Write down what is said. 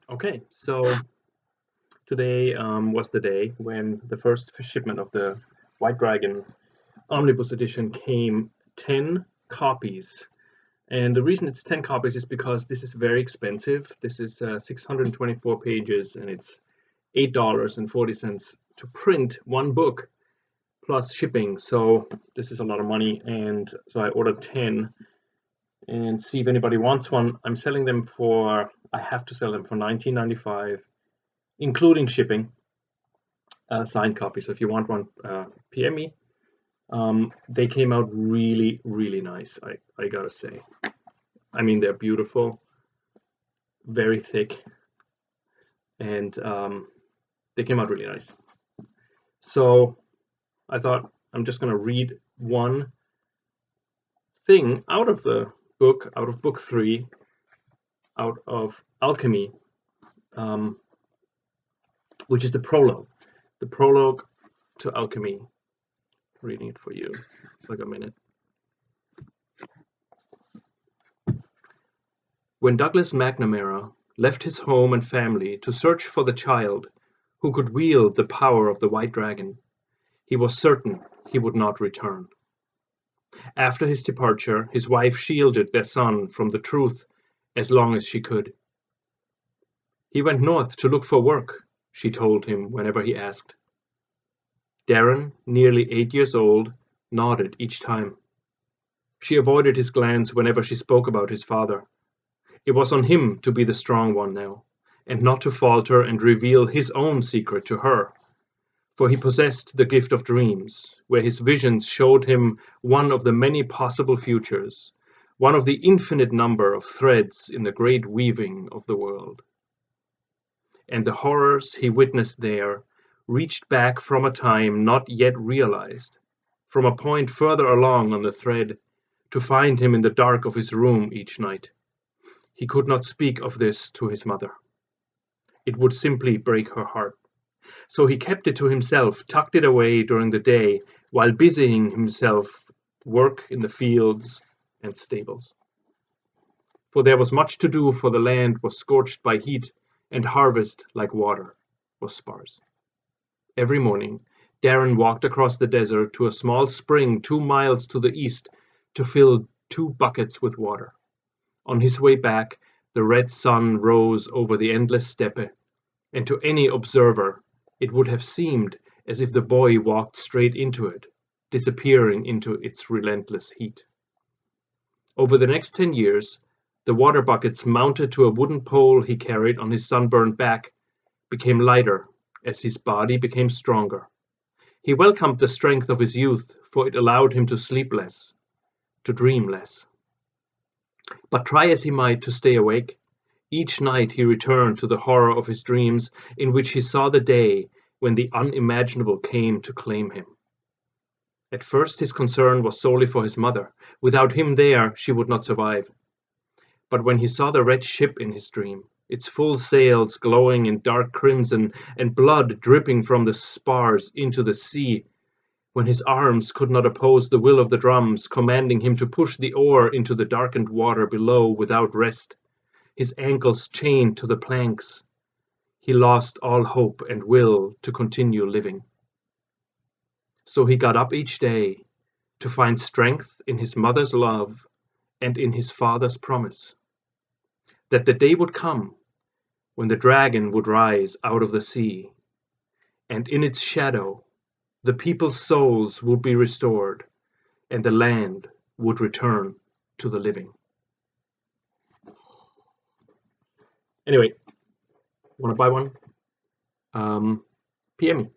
Okay, so today was the day when the first shipment of the White Dragon Omnibus edition came. 10 copies. And the reason it's 10 copies is because this is very expensive. This is 624 pages and it's $8.40 to print one book plus shipping. So this is a lot of money. And so I ordered 10 and see if anybody wants one. I'm selling them for, I have to sell them for $19.95, including shipping, signed copy. So if you want one, PM me. They came out really, really nice, I gotta say. I mean, they're beautiful, very thick, and they came out really nice. So I thought I'm just gonna read one thing out of the book, out of book 3, out of Alchemy, which is the prologue to Alchemy. Reading it for you. It's like a minute. When Douglas McNamara left his home and family to search for the child who could wield the power of the White Dragon, he was certain he would not return. After his departure, his wife shielded their son from the truth as long as she could. He went north to look for work, she told him whenever he asked. Darren, nearly 8 years old, nodded each time. She avoided his glance whenever she spoke about his father. It was on him to be the strong one now, and not to falter and reveal his own secret to her. For he possessed the gift of dreams, where his visions showed him one of the many possible futures, one of the infinite number of threads in the great weaving of the world. And the horrors he witnessed there reached back from a time not yet realized, from a point further along on the thread, to find him in the dark of his room each night. He could not speak of this to his mother. It would simply break her heart. So he kept it to himself, tucked it away during the day, while busying himself work in the fields and stables. For there was much to do, for the land was scorched by heat, and harvest, like water, was sparse. Every morning, Darren walked across the desert to a small spring 2 miles to the east to fill 2 buckets with water. On his way back, the red sun rose over the endless steppe, and to any observer, it would have seemed as if the boy walked straight into it, disappearing into its relentless heat. Over the next 10 years, the water buckets mounted to a wooden pole he carried on his sunburned back became lighter as his body became stronger. He welcomed the strength of his youth, for it allowed him to sleep less, to dream less. But try as he might to stay awake, each night he returned to the horror of his dreams, in which he saw the day when the unimaginable came to claim him. At first his concern was solely for his mother. Without him there, she would not survive. But when he saw the red ship in his dream, its full sails glowing in dark crimson and blood dripping from the spars into the sea, when his arms could not oppose the will of the drums, commanding him to push the oar into the darkened water below without rest, his ankles chained to the planks, he lost all hope and will to continue living. So he got up each day to find strength in his mother's love and in his father's promise, that the day would come when the dragon would rise out of the sea, and in its shadow the people's souls would be restored, and the land would return to the living. Anyway, want to buy one? PM me.